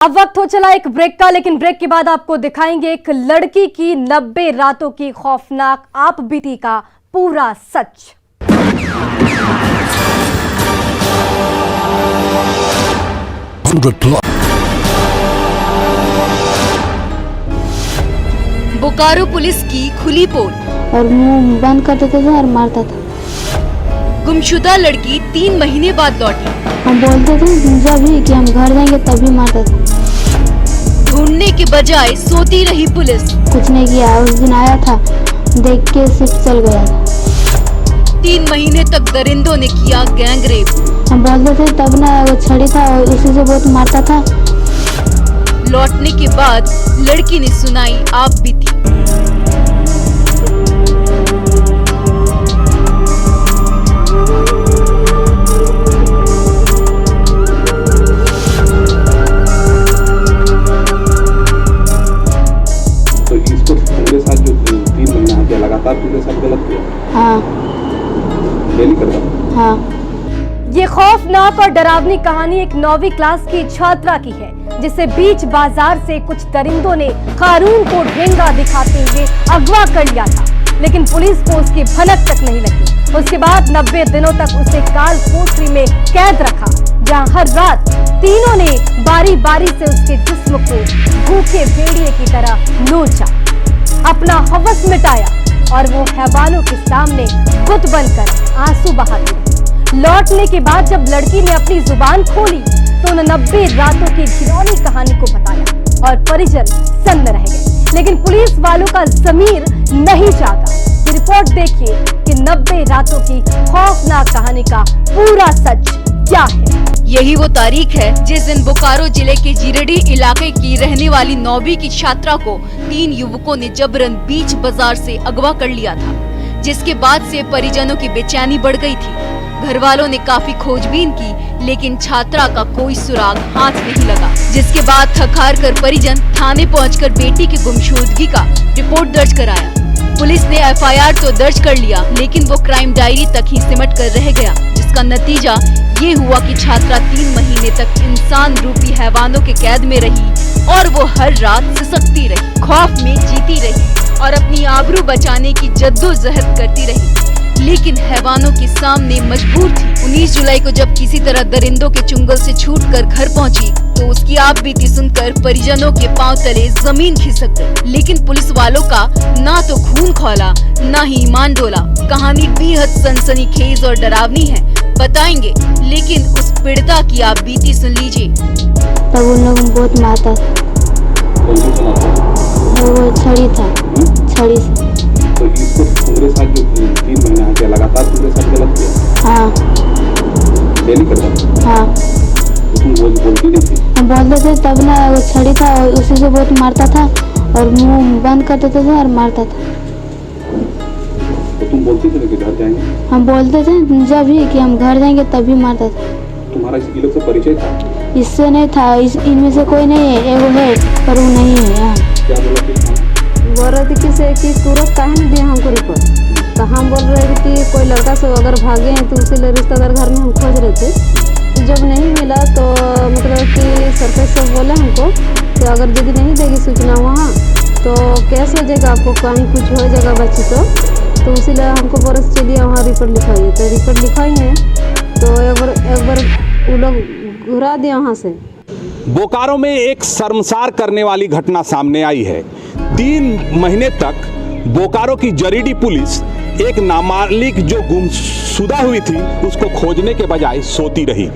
अब वक्त हो चला एक ब्रेक का, लेकिन ब्रेक के बाद आपको दिखाएंगे एक लड़की की 90 रातों की खौफनाक आप बीती का पूरा सच। बोकारो पुलिस की खुली पोल और मुंह बंद कर देता था और मारता था। गुमशुदा लड़की 3 महीने बाद लौटी। हम बोलते थे जब भी कि हम घर जाएंगे तभी मारता था। ढूंढने के बजाय सोती रही पुलिस। कुछ नहीं किया। उस दिन आया था, देख के सिर्फ चल गया था। 3 महीने तक दरिंदों ने किया गैंग रेप। हम बोलते थे तब ना वो छड़ी था और उसी से बहुत मारता था। लौटने के बाद लड़की ने सुनाई आप बीती। मेरे साथ जो 3 महीना किया लगातार तुम्हारे साथ गलत किया। हाँ डेली करता। हाँ। ये खौफनाक और डरावनी कहानी एक 9वीं क्लास की छात्रा की है, जिसे बीच बाजार से कुछ दरिंदों ने कानून को ढेंगा दिखाते हुए अगवा कर लिया था, लेकिन पुलिस को उसकी भनक तक नहीं लगी। उसके बाद 90 दिनों तक उसे काल कोठरी में कैद रखा, जहां हर रात तीनों ने बारी बारी से उसके जिस्म को भूखे भेड़िए की तरह नोचा, अपना हवस मिटाया और वो हैवानों के सामने खुद बनकर आंसू बहाती रही। लौटने के बाद जब लड़की ने अपनी जुबान खोली तो उन 90 रातों की घिनौनी कहानी को बताया और परिजन सन्न रह गए, लेकिन पुलिस वालों का ज़मीर नहीं जागा। ये रिपोर्ट देखिए कि 90 रातों की खौफनाक कहानी का पूरा सच क्या है। यही वो तारीख है जिस दिन बोकारो जिले के जीरेडी इलाके की रहने वाली 9वीं की छात्रा को 3 युवकों ने जबरन बीच बाजार से अगवा कर लिया था, जिसके बाद से परिजनों की बेचैनी बढ़ गई थी। घर वालों ने काफी खोजबीन की, लेकिन छात्रा का कोई सुराग हाथ नहीं लगा, जिसके बाद थक हार कर परिजन थाने पहुंचकर बेटी की गुमशुदगी का रिपोर्ट दर्ज कराया। पुलिस ने एफआईआर तो दर्ज कर लिया, लेकिन वो क्राइम डायरी तक ही सिमट कर रह गया, जिसका नतीजा ये हुआ कि छात्रा 3 महीने तक इंसान रूपी हैवानों के कैद में रही और वो हर रात सिसकती रही, खौफ में जीती रही और अपनी आबरू बचाने की जद्दोजहद करती रही, लेकिन हैवानों के सामने मजबूर थी। 19 जुलाई को जब किसी तरह दरिंदों के चुंगल से छूटकर घर पहुंची तो उसकी आप बीती सुनकर परिजनों के पांव तले जमीन खिसक गई, लेकिन पुलिस वालों का ना तो खून खौला ना ही ईमान डोला। कहानी बेहद सनसनीखेज और डरावनी है, बताएंगे, लेकिन उस पीड़िता की आप बीती सुन लीजिए। तब उन लोग बहुत मारता था। वो छड़ी था, छड़ी से। तो इसको तुम्हारे साथ जो 3 महीना किया लगातार तुम्हारे साथ गलत किया। हाँ डेली करता। हाँ। तो तुम बोलती नहीं थी। हम बोलते थे तब ना वो छड़ी था और उसी से बहुत मारता था और मुंह बंद कर देता था और मारता था। तो तुम बोलती थी कि घर जाएंगे। हम बोलते थे जब भी कि हम घर जाएंगे तभी मारता था। तुम्हारा इस लोग से परिचय था? इससे नहीं था, इनमें से कोई नहीं है, एगो है पर वो नहीं है। हाँ। क्या बोला कि बोल रहे थे कि तुरंत काहे नहीं दिया हमको रिपोर्ट, तो हम बोल रहे थे कि कोई लड़का से अगर भागे हैं तो उसी रिश्तेदार घर में हम खोज रहे थे। तो जब नहीं मिला तो मतलब कि सरपंच सब बोले हमको कि अगर यदि नहीं देगी सूचना वहाँ तो केस हो जाएगा, आपको कहीं कुछ हो जाएगा बच्ची तो इसीलिए हमको बरस चलिए वहाँ रिपोर्ट लिखाइए। तो रिपोर्ट लिखाई है तो एक बार वो लोग घुरा दिया वहाँ से। बोकारो में एक शर्मसार करने वाली घटना सामने आई है। 3 महीने तक बोकारो की जरीडी पुलिस एक नाबालिग जो गुमशुदा हुई थी उसको खोजने के बजाय सोती रही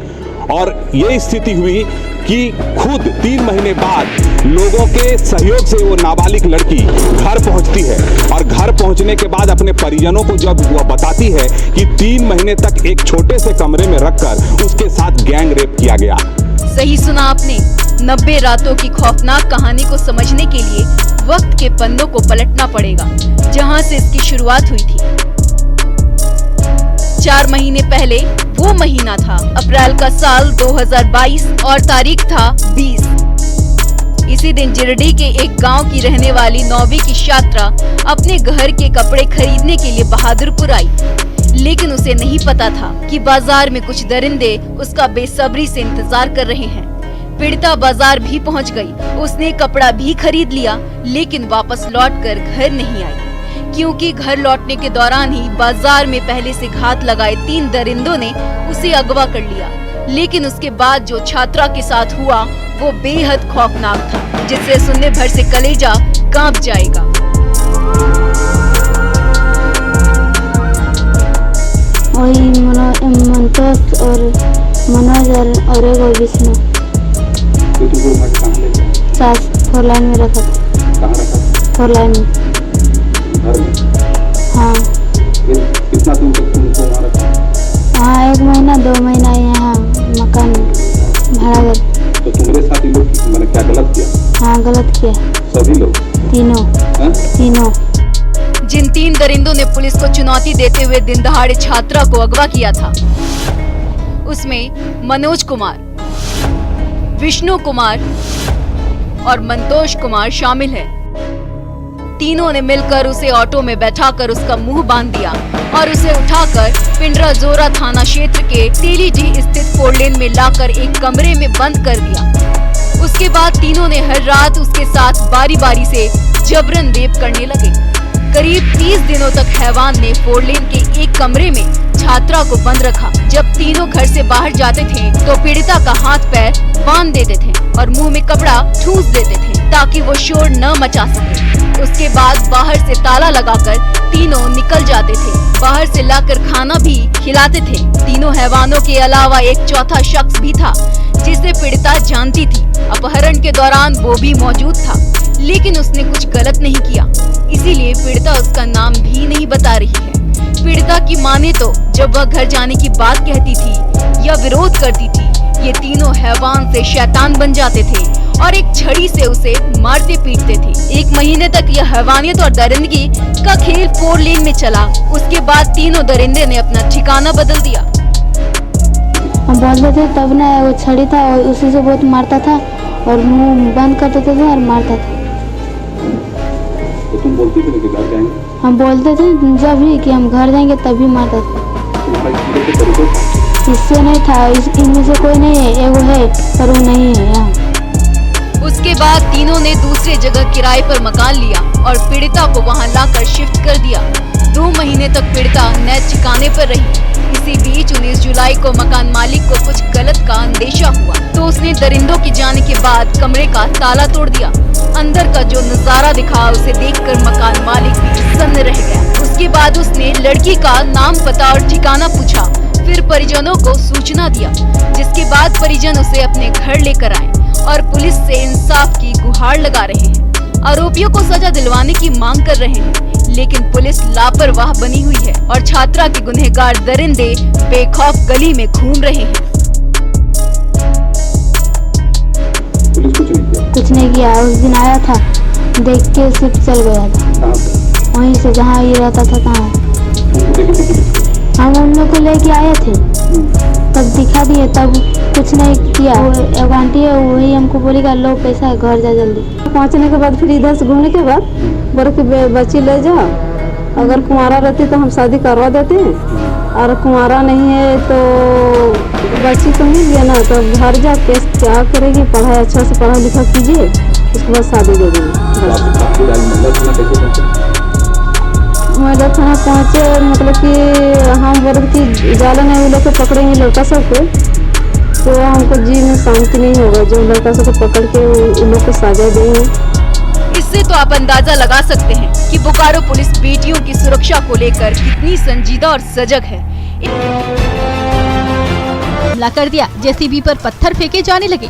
और ये स्थिति हुई कि खुद 3 महीने बाद लोगों के सहयोग से वो नाबालिग लड़की घर पहुंचती है और घर पहुंचने के बाद अपने परिजनों को जब वह बताती है कि 3 महीने तक एक छोटे से कमरे में रखकर उसके साथ गैंग रेप किया गया। सही सुना आपने। 90 रातों की खौफनाक कहानी को समझने के लिए वक्त के पन्नों को पलटना पड़ेगा, जहां से इसकी शुरुआत हुई थी। 4 महीने पहले वो महीना था अप्रैल का साल 2022 और तारीख था 20। इसी दिन जिरडी के एक गांव की रहने वाली 9वीं की छात्रा अपने घर के कपड़े खरीदने के लिए बहादुरपुर आई, लेकिन उसे नहीं पता था कि बाजार में कुछ दरिंदे उसका बेसब्री से इंतजार कर रहे हैं। पीड़िता बाजार भी पहुंच गई। उसने कपड़ा भी खरीद लिया, लेकिन वापस लौटकर घर नहीं आई, क्योंकि घर लौटने के दौरान ही बाजार में पहले से घात लगाए 3 दरिंदों ने उसे अगवा कर लिया। लेकिन उसके बाद जो छात्रा के साथ हुआ वो बेहद खौफनाक था, जिससे सुनने भर से कलेजा कांप जाएगा। वही मंतोष और मनोज और एगो विष्णु तो तुमको उठा के कहाँ ले गया? सास 4 लाइन में रखा था। कहाँ रखा था? 4 लाइन में। घर में? हाँ कितना दिन तक तुमको वहाँ रखा? हाँ 1 महीना 2 महीना यहाँ मकान भाड़ा घर। तो तुम्हारे साथ ये लोग मैंने क्या गलत किया? हाँ गलत किया। सभी लोग? तीनों। जिन 3 दरिंदों ने पुलिस को चुनौती देते हुए दिन दहाड़े छात्रा को अगवा किया था, उसमें मनोज कुमार, विष्णु कुमार और मंतोष कुमार शामिल हैं। तीनों ने मिलकर उसे ऑटो में बैठाकर उसका मुंह बांध दिया और उसे उठाकर पिंडरा जोरा थाना क्षेत्र के तेलीडीह स्थित 4 लेन में लाकर एक कमरे में बंद कर दिया। उसके बाद तीनों ने हर रात उसके साथ बारी बारी से जबरन रेप करने लगे। करीब 30 दिनों तक हैवान ने 4 लेन के एक कमरे में छात्रा को बंद रखा। जब तीनों घर से बाहर जाते थे तो पीड़िता का हाथ पैर बांध देते थे और मुंह में कपड़ा ठूंस देते थे ताकि वो शोर न मचा सके। उसके बाद बाहर से ताला लगाकर तीनों निकल जाते थे। बाहर से लाकर खाना भी खिलाते थे। तीनों हैवानों के अलावा एक चौथा शख्स भी था जिसे पीड़िता जानती थी। अपहरण के दौरान वो भी मौजूद था, लेकिन उसने कुछ गलत नहीं किया, इसीलिए पीड़िता उसका नाम भी नहीं बता रही है। पीड़िता की माने तो जब वह घर जाने की बात कहती थी या विरोध करती थी, ये तीनों हैवान से शैतान बन जाते थे और एक छड़ी से उसे मारते पीटते थे। 1 महीने तक यह हैवानियत और दरिंदगी का खेल 4 लेन में चला। उसके बाद तीनों दरिंदे ने अपना ठिकाना बदल दिया। हम बोलते थे तब ना वो छड़ी था और उसी से बहुत मारता था और मुंह बंद कर देते थे और मारता था। तो तुम बोलती थी कि घर जाएंगे? हम बोलते थे जब भी कि हम घर जाएंगे तभी मारता था। तुम्हारा इसलिए के तरीके था? इससे नहीं था, इनमें से कोई नहीं है, एगो है पर वो नहीं है यहाँ। उसके बाद तीनों ने दूसरे जगह किराए पर मकान लिया और पीड़िता को वहां लाकर शिफ्ट कर दिया। 2 महीने तक पीड़िता नए ठिकाने पर रही। इसी बीच 19 जुलाई को मकान मालिक को कुछ गलत का अंदेशा हुआ तो उसने दरिंदों के जाने के बाद कमरे का ताला तोड़ दिया। अंदर का जो नजारा दिखा उसे देखकर मकान मालिक भी सन्न रह गया। उसके बाद उसने लड़की का नाम, पता और ठिकाना पूछा, फिर परिजनों को सूचना दिया, जिसके बाद परिजन उसे अपने घर लेकर आए और पुलिस से इंसाफ की गुहार लगा रहे हैं। आरोपियों को सजा दिलवाने की मांग कर रहे हैं, लेकिन पुलिस लापरवाह बनी हुई है और छात्रा के गुनहगार दरिंदे बेखौफ गली में घूम रहे हैं। पुलिस कुछ नहीं किया। उस दिन आया था, देख के सिर्फ चल गया था। कहाँ से? वहीं से जहाँ ये रहता था तहाँ। तुमको देखी थी पुलिस? हम उन लोग को लेके आए थे, तब दिखा दिए, तब कुछ नहीं किया। वो आंटी है, वही हमको बोलेगा लो पैसा है, घर जा जल्दी। पहुंचने के बाद फिर इधर से घूमने के बाद बोले कि बच्ची ले जाओ, अगर कुंवारा रहती तो हम शादी करवा देते हैं, और कुंवारा नहीं है तो बच्ची तो मिल गया ना, तो घर जा के क्या करेगी, पढ़ाई अच्छा से पढ़ा लिखा कीजिए, उसके बाद शादी दे देंगे। महिला थाना पहुँचे, मतलब कि हम बोले कि जाला नहीं, वो लोग पकड़ेंगे लड़का सबको तो हमको जी में शांति नहीं होगा। जो लड़का सबको पकड़ के उन लोग को सजा देंगे। इससे तो आप अंदाजा लगा सकते हैं कि बोकारो पुलिस बेटियों की सुरक्षा को लेकर कितनी संजीदा और सजग है। हमला कर दिया, जेसीबी पर पत्थर फेंके जाने लगे।